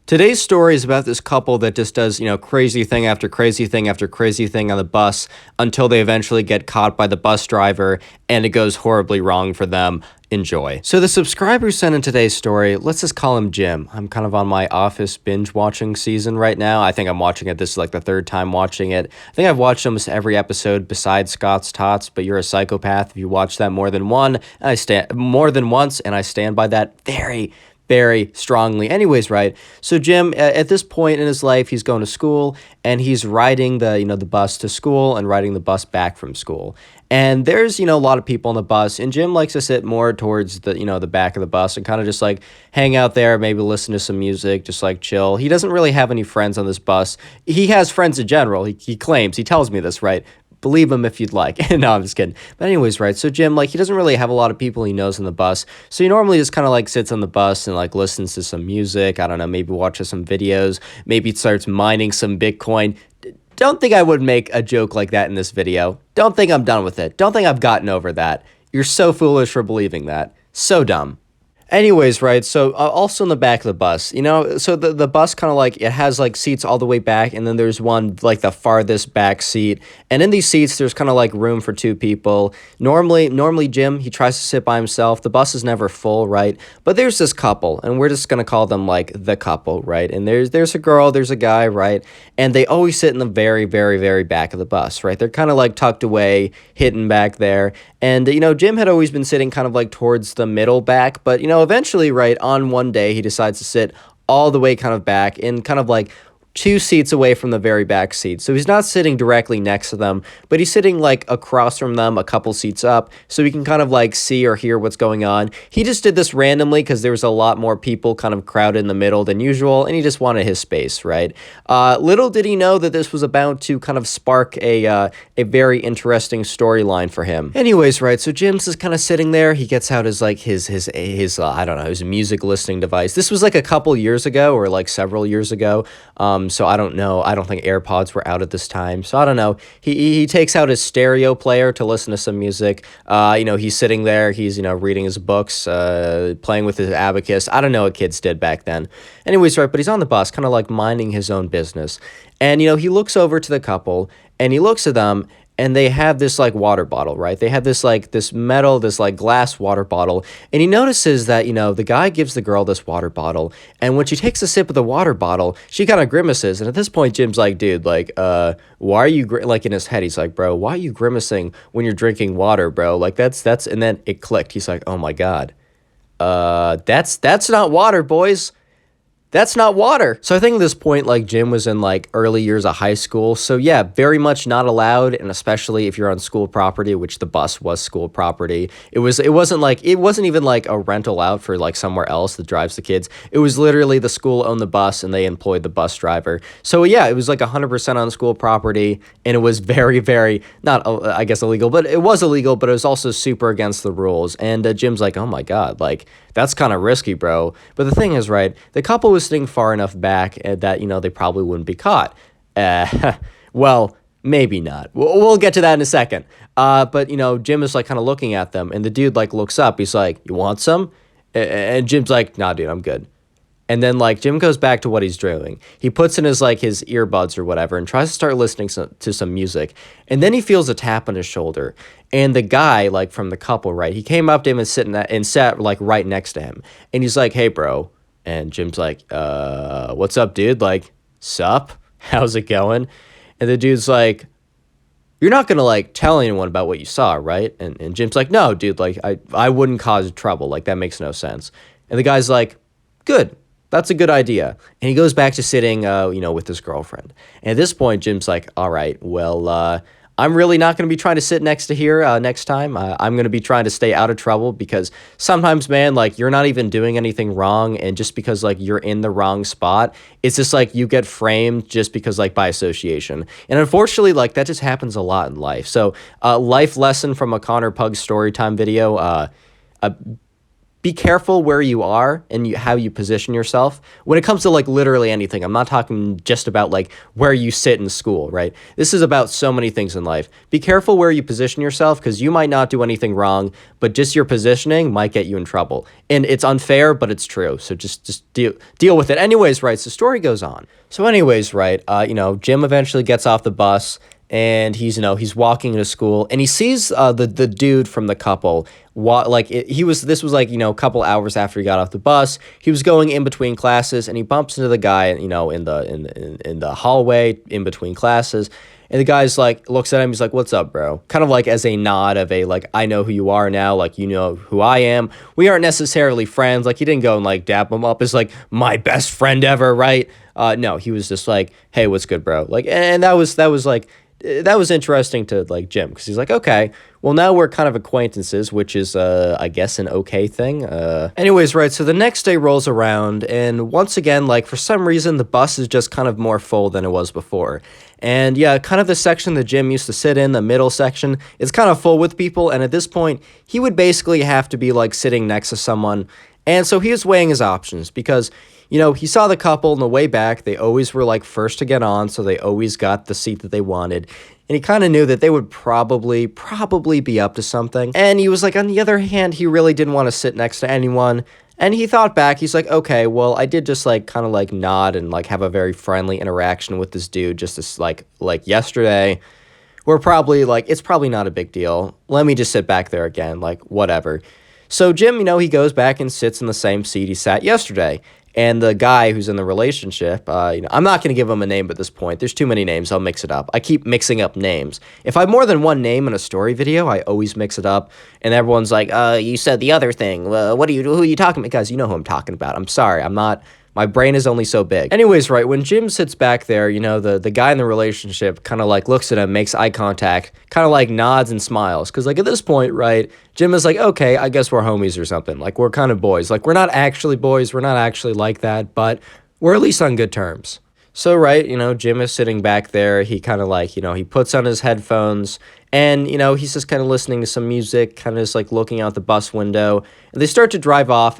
Today's story is about this couple that just does, crazy thing after crazy thing after crazy thing on the bus until they eventually get caught by the bus driver and it goes horribly wrong for them. Enjoy. So the subscriber sent in today's story, let's just call him Jim. I'm kind of on my Office binge watching season right now. I think I'm watching it. This is like the third time watching it. I think I've watched almost every episode besides Scott's Tots, but you're a psychopath if you watch that more than once, and I stand by that very strongly. Anyways, right? So Jim, at this point in his life, he's going to school and he's riding the bus to school and riding the bus back from school. And there's, a lot of people on the bus, and Jim likes to sit more towards the back of the bus and kind of just like hang out there, maybe listen to some music, just like chill. He doesn't really have any friends on this bus. He has friends in general. He claims, he tells me this, right? Believe him if you'd like. No, I'm just kidding. But anyways, right, so Jim, he doesn't really have a lot of people he knows on the bus, so he normally just kind of sits on the bus and listens to some music. I don't know, maybe watches some videos, maybe starts mining some Bitcoin. Don't think I would make a joke like that in this video. Don't think I'm done with it. Don't think I've gotten over that. You're so foolish for believing that. So dumb. Anyways, right, so also in the back of the bus, so the bus kind of it has seats all the way back, and then there's one the farthest back seat, and in these seats there's kind of room for two people. Normally Jim, he tries to sit by himself. The bus is never full, right? But there's this couple, and we're just gonna call them the couple, right? And there's a girl, there's a guy, right? And they always sit in the very back of the bus, right? They're kind of tucked away, hidden back there. And Jim had always been sitting kind of towards the middle back, but eventually, right, on one day, he decides to sit all the way kind of back in kind of 2 seats away from the very back seat. So he's not sitting directly next to them, but he's sitting across from them, a couple seats up, so he can kind of see or hear what's going on. He just did this randomly because there was a lot more people kind of crowded in the middle than usual, and he just wanted his space, right? Little did he know that this was about to kind of spark a very interesting storyline for him. Anyways, right, so Jim's just kind of sitting there. He gets out his I don't know, his music listening device. This was a couple years ago or several years ago. So I don't know. I don't think AirPods were out at this time. So I don't know. He takes out his stereo player to listen to some music. He's sitting there. He's, reading his books, playing with his abacus. I don't know what kids did back then. Anyways, right, but he's on the bus, kind of minding his own business. And, he looks over to the couple and he looks at them. And they have this water bottle, right? They have this this metal, this glass water bottle. And he notices that, the guy gives the girl this water bottle. And when she takes a sip of the water bottle, she kind of grimaces. And at this point, Jim's dude, why are you, in his head, he's bro, why are you grimacing when you're drinking water, bro? That's, and then it clicked. He's oh my God. That's not water, boys. That's not water. So I think at this point, Jim was in early years of high school. So yeah, very much not allowed. And especially if you're on school property, which the bus was school property. It wasn't even a rental out for somewhere else that drives the kids. It was literally the school owned the bus and they employed the bus driver. So yeah, it was 100% on school property. And it was very, not, I guess illegal, but it was illegal, but it was also super against the rules. And Jim's oh my God, that's kind of risky, bro. But the thing is, right, the couple was sitting far enough back that, they probably wouldn't be caught. Well, maybe not. We'll get to that in a second. But, Jim is kind of looking at them, and the dude looks up. He's you want some? And Jim's nah, dude, I'm good. And then Jim goes back to what he's doing. He puts in his his earbuds or whatever and tries to start listening to some music. And then he feels a tap on his shoulder. And the guy from the couple, right, he came up to him and sat right next to him. And he's hey, bro. And Jim's what's up, dude? Sup? How's it going? And the dude's you're not gonna tell anyone about what you saw, right? And Jim's no, dude, I wouldn't cause trouble. That makes no sense. And the guy's good. That's a good idea. And he goes back to sitting, with his girlfriend. And at this point, Jim's all right, well, I'm really not going to be trying to sit next to here next time. I'm going to be trying to stay out of trouble because sometimes, man, you're not even doing anything wrong. And just because, you're in the wrong spot, it's just, you get framed just because, by association. And unfortunately, that just happens a lot in life. So, life lesson from a Pugs storytime video, be careful where you are and how you position yourself when it comes to like literally anything. I'm not talking just about like where you sit in school, right? This is about so many things in life. Be careful where you position yourself because you might not do anything wrong, but just your positioning might get you in trouble. And it's unfair, but it's true. So just deal with it. Anyways, right? So the story goes on. So anyways, right? Jim eventually gets off the bus and he's walking to school and he sees the dude from the couple. This was like a couple hours after he got off the bus. He was going in between classes and he bumps into the guy in the hallway in between classes. And the guy's like, looks at him, he's like, "What's up, bro?" Kind of like as a nod of a, like, I know who you are now, like, you know who I am. We aren't necessarily friends. Like, he didn't go and, like, dap him up as, like, my best friend ever, right? No, he was just like, "Hey, what's good, bro?" Like, and that was interesting to, like, Jim, because he's like, okay, well, now we're kind of acquaintances, which is, I guess, an okay thing. Anyways, right, so the next day rolls around, and once again, like, for some reason, the bus is just kind of more full than it was before. And yeah, kind of the section that Jim used to sit in, the middle section, is kind of full with people, and at this point, he would basically have to be, like, sitting next to someone, and so he was weighing his options, because he saw the couple on the way back. They always were like first to get on, so they always got the seat that they wanted. And he kind of knew that they would probably be up to something. And he was like, on the other hand, he really didn't want to sit next to anyone. And he thought back, he's like, okay, well, I did just like kind of like nod and like have a very friendly interaction with this dude just this like yesterday. We're probably like, it's probably not a big deal. Let me just sit back there again, like whatever. So Jim, he goes back and sits in the same seat he sat yesterday. And the guy who's in the relationship, I'm not going to give him a name at this point. There's too many names. I'll mix it up. I keep mixing up names. If I have more than one name in a story video, I always mix it up. And everyone's like, you said the other thing. Who are you talking about? Guys, you know who I'm talking about. I'm sorry. My brain is only so big. Anyways, right, when Jim sits back there, the guy in the relationship kind of like looks at him, makes eye contact, kind of like nods and smiles. Because like at this point, right, Jim is like, okay, I guess we're homies or something. Like we're kind of boys. Like we're not actually boys. We're not actually like that, but we're at least on good terms. So, right, Jim is sitting back there. He kind of like, he puts on his headphones and, he's just kind of listening to some music, kind of just like looking out the bus window. And they start to drive off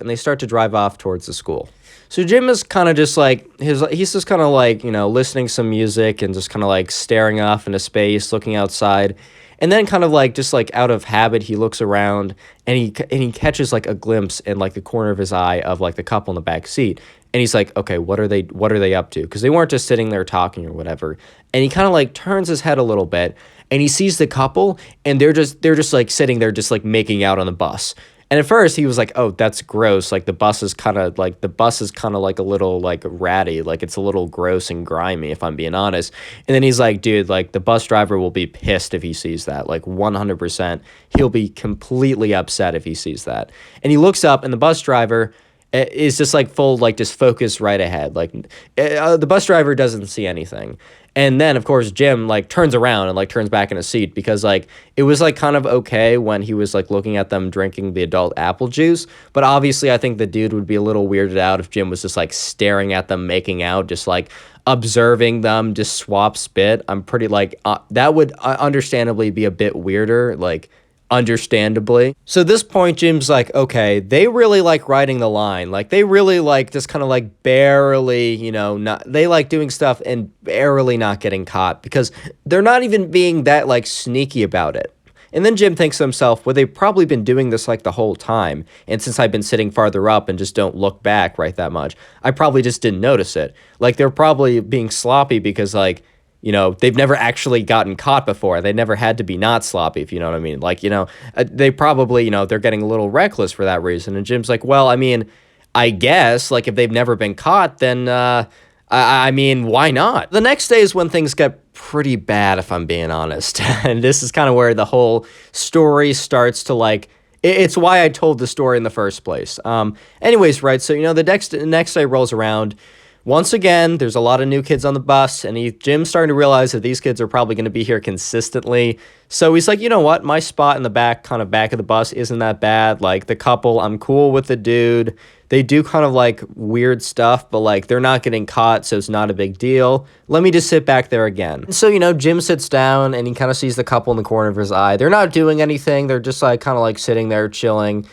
towards the school. So Jim is kind of just like, he's just kind of like, listening to some music and just kind of like staring off into space, looking outside. And then kind of like, just like out of habit, he looks around and he catches like a glimpse in like the corner of his eye of like the couple in the back seat. And he's like, okay, what are they up to? Because they weren't just sitting there talking or whatever. And he kind of like turns his head a little bit and he sees the couple and they're just like sitting there just like making out on the bus. And at first he was like, oh, that's gross. Like the bus is kind of like a little like ratty. Like it's a little gross and grimy if I'm being honest. And then he's like, dude, like the bus driver will be pissed if he sees that. Like 100%. He'll be completely upset if he sees that. And he looks up and the bus driver is just like full, like just focused right ahead. Like the bus driver doesn't see anything. And then, of course, Jim, like, turns around and, like, turns back in his seat because, like, it was, like, kind of okay when he was, like, looking at them drinking the adult apple juice. But obviously, I think the dude would be a little weirded out if Jim was just, like, staring at them making out, just, like, observing them just swap spit. I'm pretty, like, that would understandably be a bit weirder, like, understandably. So at this point, Jim's like, okay, they really like riding the line. Like they really like just kind of like barely, they like doing stuff and barely not getting caught because they're not even being that like sneaky about it. And then Jim thinks to himself, well, they've probably been doing this like the whole time. And since I've been sitting farther up and just don't look back right that much, I probably just didn't notice it. Like they're probably being sloppy because like, they've never actually gotten caught before. They never had to be not sloppy, if you know what I mean. Like, they probably, they're getting a little reckless for that reason. And Jim's like, well, I mean, I guess, like, if they've never been caught, then, I mean, why not? The next day is when things get pretty bad, if I'm being honest. And this is kind of where the whole story starts to, like, it's why I told the story in the first place. Anyways, right, so, the next day rolls around. Once again, there's a lot of new kids on the bus, and Jim's starting to realize that these kids are probably going to be here consistently. So he's like, you know what? My spot in the back of the bus isn't that bad. Like, the couple, I'm cool with the dude. They do kind of, like, weird stuff, but, like, they're not getting caught, so it's not a big deal. Let me just sit back there again. So, Jim sits down, and he kind of sees the couple in the corner of his eye. They're not doing anything. They're just, like, kind of, like, sitting there chilling.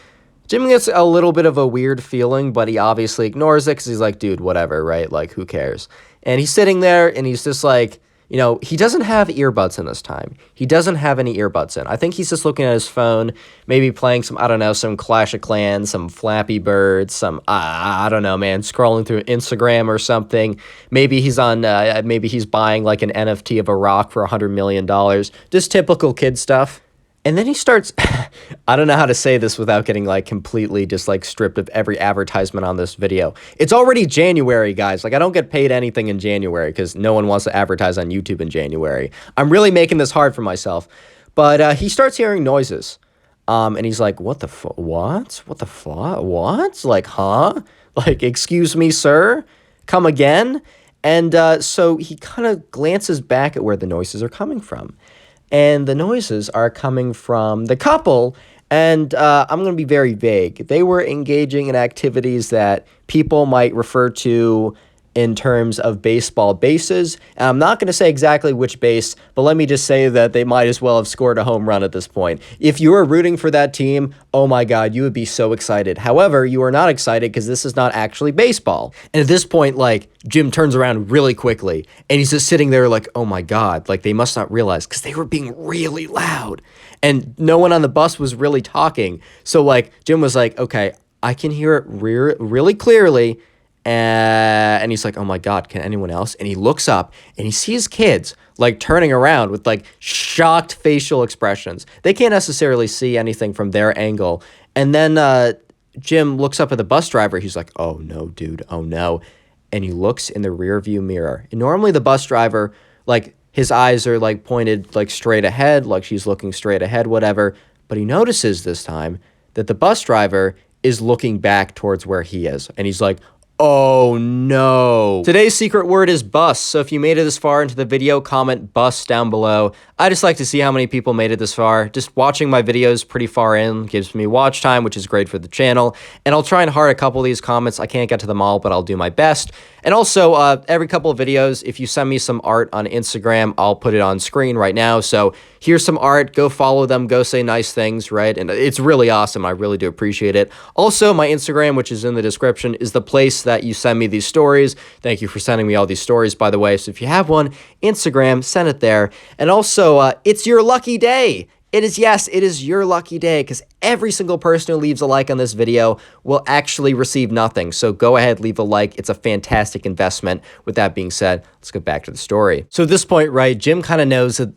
Jim gets a little bit of a weird feeling, but he obviously ignores it because he's like, dude, whatever, right? Like, who cares? And he's sitting there and he's just like, you know, he doesn't have earbuds in this time. He doesn't have any earbuds in. I think he's just looking at his phone, maybe playing some, I don't know, some Clash of Clans, some Flappy Bird, some, I don't know, man, scrolling through Instagram or something. Maybe he's on, maybe he's buying like an NFT of a rock for $100 million. Just typical kid stuff. And then he starts, I don't know how to say this without getting like completely just like stripped of every advertisement on this video. It's already January, guys. Like I don't get paid anything in January because no one wants to advertise on YouTube in January. I'm really making this hard for myself. But he starts hearing noises. And he's like, what the fuck? What? What the fuck? What? Like, huh? Like, excuse me, sir? Come again? And so he kind of glances back at where the noises are coming from. And the noises are coming from the couple, and I'm going to be very vague. They were engaging in activities that people might refer to in terms of baseball bases. And I'm not going to say exactly which base, but let me just say that they might as well have scored a home run at this point. If you were rooting for that team, oh my God, you would be so excited. However, you are not excited because this is not actually baseball. And at this point, like, Jim turns around really quickly and he's just sitting there like, oh my God, like they must not realize because they were being really loud and no one on the bus was really talking. So like Jim was like, okay, I can hear it really clearly. And he's like, oh my God, can anyone else? And he looks up and he sees kids like turning around with like shocked facial expressions. They can't necessarily see anything from their angle. And then Jim looks up at the bus driver. He's like, oh no, dude, oh no. And he looks in the rear view mirror. And normally the bus driver, like his eyes are like pointed like straight ahead, like she's looking straight ahead, whatever. But he notices this time that the bus driver is looking back towards where he is. And he's like, oh no. Today's secret word is bus. So if you made it this far into the video, comment bus down below. I just like to see how many people made it this far. Just watching my videos pretty far in gives me watch time, which is great for the channel. And I'll try and heart a couple of these comments. I can't get to them all, but I'll do my best. And also, every couple of videos, if you send me some art on Instagram, I'll put it on screen right now. So here's some art. Go follow them. Go say nice things, right? And it's really awesome. I really do appreciate it. Also, my Instagram, which is in the description, is the place that you send me these stories. Thank you for sending me all these stories, by the way. So if you have one, Instagram, send it there. And also, it's your lucky day. It is, yes, it is your lucky day because every single person who leaves a like on this video will actually receive nothing. So go ahead, leave a like. It's a fantastic investment. With that being said, let's get back to the story. So at this point, right, Jim kind of knows that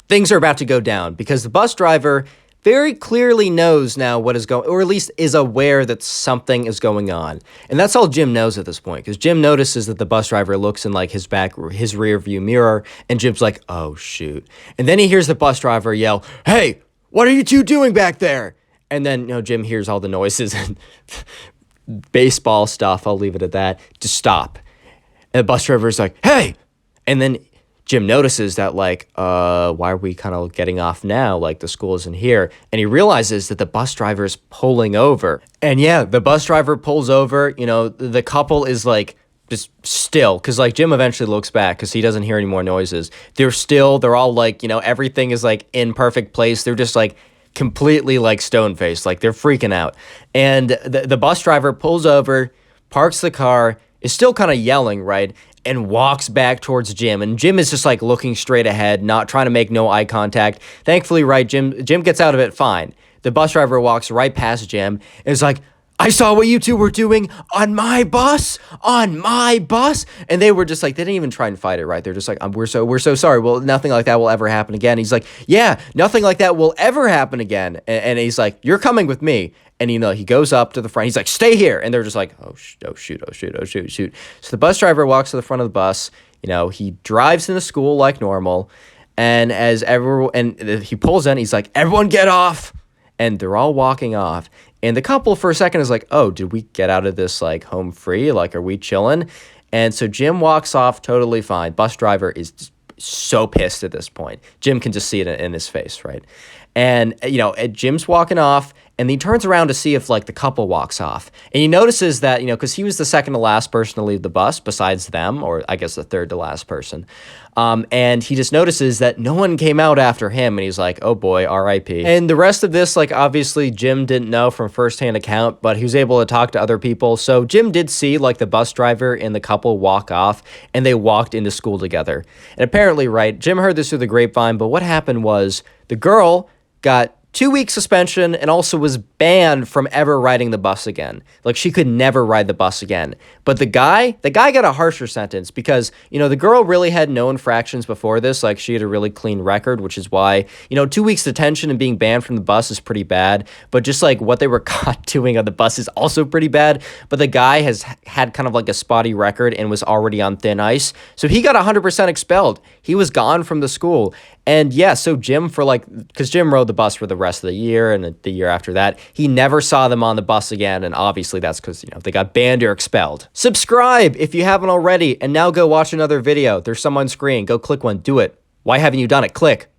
things are about to go down because the bus driver very clearly knows now what is going, or at least is aware that something is going on. And that's all Jim knows at this point, because Jim notices that the bus driver looks in like his rear view mirror, and Jim's like, oh shoot. And then he hears the bus driver yell, hey, what are you two doing back there? And then, you know, Jim hears all the noises and baseball stuff, I'll leave it at that, to stop. And the bus driver is like, hey! And then Jim notices that, like, why are we kind of getting off now? Like, the school isn't here. And he realizes that the bus driver is pulling over. And yeah, the bus driver pulls over. You know, the couple is, like, just still. Because, like, Jim eventually looks back because he doesn't hear any more noises. They're still, they're all, like, you know, everything is, like, in perfect place. They're just, like, completely, like, stone-faced. Like, they're freaking out. And the bus driver pulls over, parks the car, is still kind of yelling, right? And walks back towards Jim. And Jim is just like looking straight ahead, not trying to make no eye contact. Thankfully, right, Jim gets out of it fine. The bus driver walks right past Jim and is like, I saw what you two were doing on my bus, on my bus. And they were just like, they didn't even try and fight it, right? They're just like, we're so sorry. Well, nothing like that will ever happen again. He's like, yeah, nothing like that will ever happen again. And he's like, you're coming with me. And, you know, he goes up to the front. He's like, stay here. And they're just like, oh, shoot. So the bus driver walks to the front of the bus. You know, he drives into school like normal. And he pulls in, he's like, everyone get off. And they're all walking off. And the couple for a second is like, oh, did we get out of this, like, home free? Like, are we chilling? And so Jim walks off totally fine. Bus driver is just so pissed at this point. Jim can just see it in his face, right? And, you know, Jim's walking off, and he turns around to see if like the couple walks off. And he notices that, because he was the second to last person to leave the bus besides them, or I guess the third to last person. And he just notices that no one came out after him, and he's like, oh boy, RIP. And the rest of this, like, obviously Jim didn't know from firsthand account, but he was able to talk to other people. So Jim did see like the bus driver and the couple walk off, and they walked into school together. And apparently, right, Jim heard this through the grapevine, but what happened was the girl got 2-week suspension and also was banned from ever riding the bus again. Like, she could never ride the bus again. But the guy got a harsher sentence because, the girl really had no infractions before this. Like, she had a really clean record, which is why, 2 weeks detention and being banned from the bus is pretty bad. But just like what they were caught doing on the bus is also pretty bad. But the guy has had kind of like a spotty record and was already on thin ice. So he got 100% expelled. He was gone from the school. And yeah, so Jim because Jim rode the bus for the rest of the year and the year after that, he never saw them on the bus again. And obviously that's because, they got banned or expelled. Subscribe if you haven't already. And now go watch another video. There's some on screen. Go click one. Do it. Why haven't you done it? Click.